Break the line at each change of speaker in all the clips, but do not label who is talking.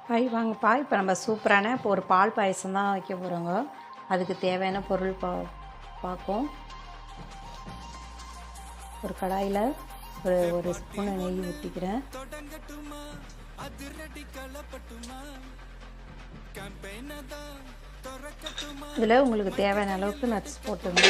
Hi வாங்கப்பா. இப்போ நம்ம சூப்பரான இப்போ ஒரு பால் பாயசம் தான் வைக்க போகிறோங்க. அதுக்கு தேவையான பொருள் பார்ப்போம். ஒரு கடாயில் ஒரு ஸ்பூன் நெய் ஊற்றிக்கிறேன். இதில் உங்களுக்கு தேவையான அளவுக்கு நட்ஸ் போட்டுங்க.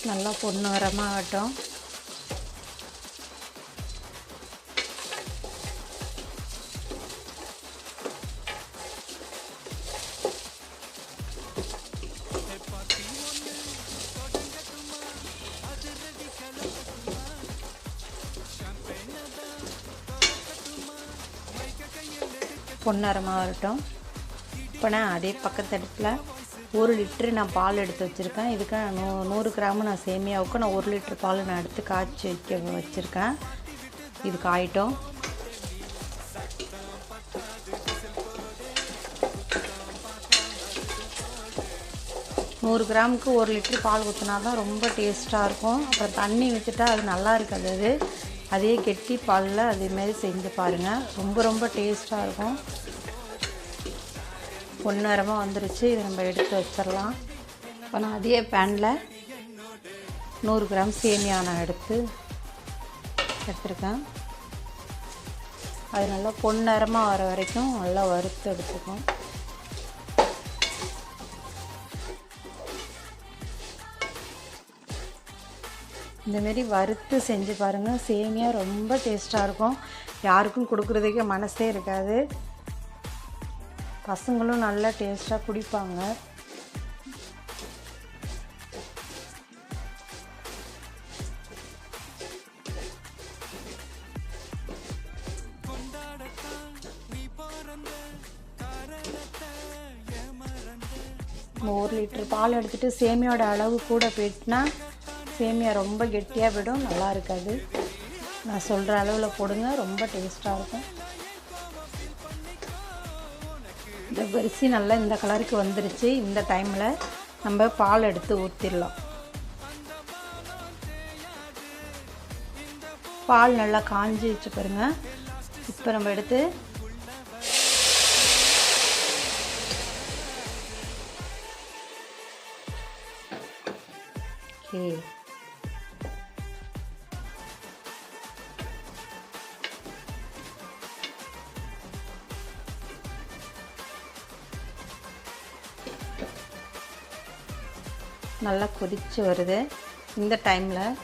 நல்லா பொன்னிறமாக ஆகட்டும். பொன்னிறமாக வரட்டும். இப்போ நான் அதே பக்கத்து அடுப்பில் 1 லிட்ரு நான் பால் எடுத்து வச்சுருக்கேன். இதுக்கு நான் 100 கிராம் நான் சேமியாவுக்கு நான் 1 லிட்ரு பால் நான் எடுத்து காய்ச்சி வச்சுருக்கேன். இது காயிட்டும். நூறு கிராமுக்கு 1 லிட்ரு பால் ஊற்றினா தான் ரொம்ப டேஸ்ட்டாக இருக்கும். அப்புறம் தண்ணி ஊற்றிட்டா அது நல்லா இருக்காது. அதே கெட்டி பாலில் அதேமாரி செஞ்சு பாருங்கள். ரொம்ப டேஸ்ட்டாக இருக்கும். பொன்னிறமாக வந்துருச்சு. இதை நம்ம எடுத்து வச்சிடலாம். இப்போ நான் அதே பேனில் 100 கிராம் சேமியா நான் எடுத்துருக்கேன். அது நல்லா பொன்னிறமாக வர வரைக்கும் நல்லா வறுத்து எடுத்துக்கும். இந்தமாரி வறுத்து செஞ்சு பாருங்கள். சேமியா ரொம்ப டேஸ்ட்டாக இருக்கும். யாருக்கும் கொடுக்குறதுக்கே மனசே இருக்காது. பசங்களும் நல்லா டேஸ்ட்டாக குடிப்பாங்க. நம்ம 1 லிட்டர் பால் எடுத்துகிட்டு சேமியோட அளவு கூட போயிட்டுனா சேமியா ரொம்ப கெட்டியாக விடும், நல்லா இருக்காது. நான் சொல்கிற அளவில் போடுங்க, ரொம்ப டேஸ்ட்டாக இருக்கும். இந்த அரிசி நல்லா இந்த கலருக்கு வந்துருச்சு. இந்த டைமில் நம்ம பால் எடுத்து ஊற்றிடலாம். பால் நல்லா காஞ்சி வச்சு பாருங்க. இப்போ நம்ம எடுத்து நல்லா கொதிச்சு வருது. இந்த டைமில்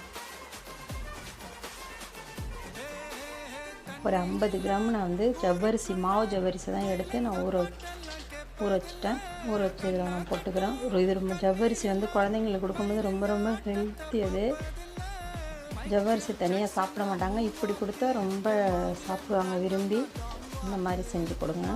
ஒரு 50 கிராம் நான் ஜவ்வரிசி ஜவ்வரிசி தான் எடுத்து நான் ஊற வச்சுட்டேன். ஊற வச்சு இதில் நான் போட்டுக்கிறேன். இது ஜவ்வரிசி குழந்தைங்களுக்கு கொடுக்கும்போது ரொம்ப ஹெல்த்தி. அது ஜவ்வரிசி தனியாக சாப்பிட மாட்டாங்க. இப்படி கொடுத்தா ரொம்ப சாப்பிடுவாங்க விரும்பி. இந்த மாதிரி செஞ்சு கொடுங்க.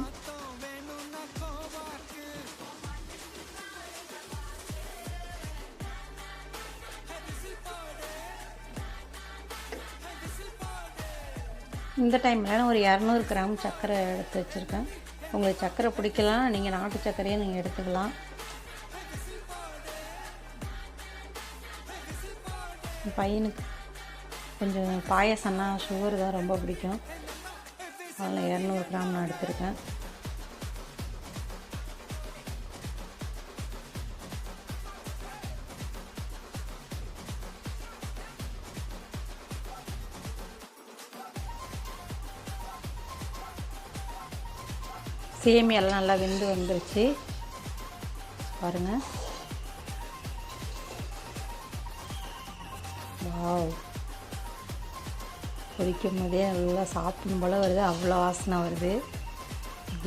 இந்த டைமில் நான் ஒரு 200 கிராம் சர்க்கரை எடுத்து வச்சுருக்கேன். உங்களுக்கு சர்க்கரை பிடிக்கலாம், நீங்கள் நாட்டு சர்க்கரையை நீங்கள் எடுத்துக்கலாம். பையனுக்கு கொஞ்சம் பாயசம்னா சுகர் தான் ரொம்ப பிடிக்கும். அதில் 200 கிராம் நான் எடுத்திருக்கேன். சேமியெல்லாம் நல்லா வெந்து வந்துருச்சு பாருங்கள். வாவ், கொதிக்கும் போதே நல்லா சாப்பிடும் போல் வருது. அவ்வளோ வாசனை வருது.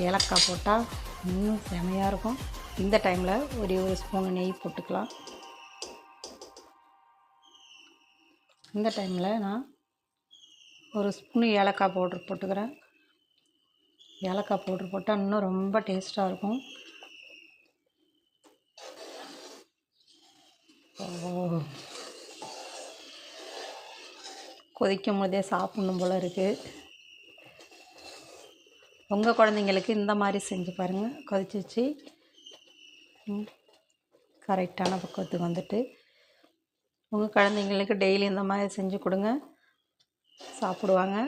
ஏலக்காய் போட்டால் இன்னும் செமையாக இருக்கும். இந்த டைமில் ஒரு ஸ்பூன் நெய் போட்டுக்கலாம். இந்த டைமில் நான் ஒரு ஸ்பூன் ஏலக்காய் பவுடர் போட்டுக்கிறேன். ஏலக்காய் பவுட்ரு போட்டால் இன்னும் ரொம்ப டேஸ்ட்டாக இருக்கும். கொதிக்கும் போதே சாப்பிடணும் போல் இருக்குது. உங்கள் குழந்தைங்களுக்கு இந்த மாதிரி செஞ்சு பாருங்கள். கொதிச்சு வச்சு கரெக்டான பக்குவத்துக்கு வந்துட்டு உங்கள் குழந்தைங்களுக்கு டெய்லி இந்த மாதிரி செஞ்சு கொடுங்க, சாப்பிடுவாங்க.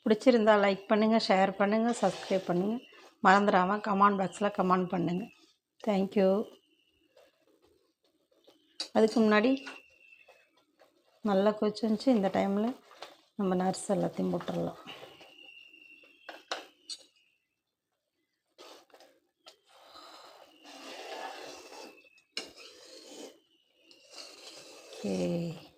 பிடிச்சிருந்தா லைக் பண்ணுங்கள், ஷேர் பண்ணுங்கள், சப்ஸ்கிரைப் பண்ணுங்கள். மறந்துடாமல் கமெண்ட் பாக்ஸில் கமெண்ட் பண்ணுங்கள். தேங்க்யூ. அதுக்கு முன்னாடி நல்லா கொதிச்சு இந்த டைமில் நம்ம நர்ஸ் எல்லாத்தையும் போட்டுடலாம். ஓகே.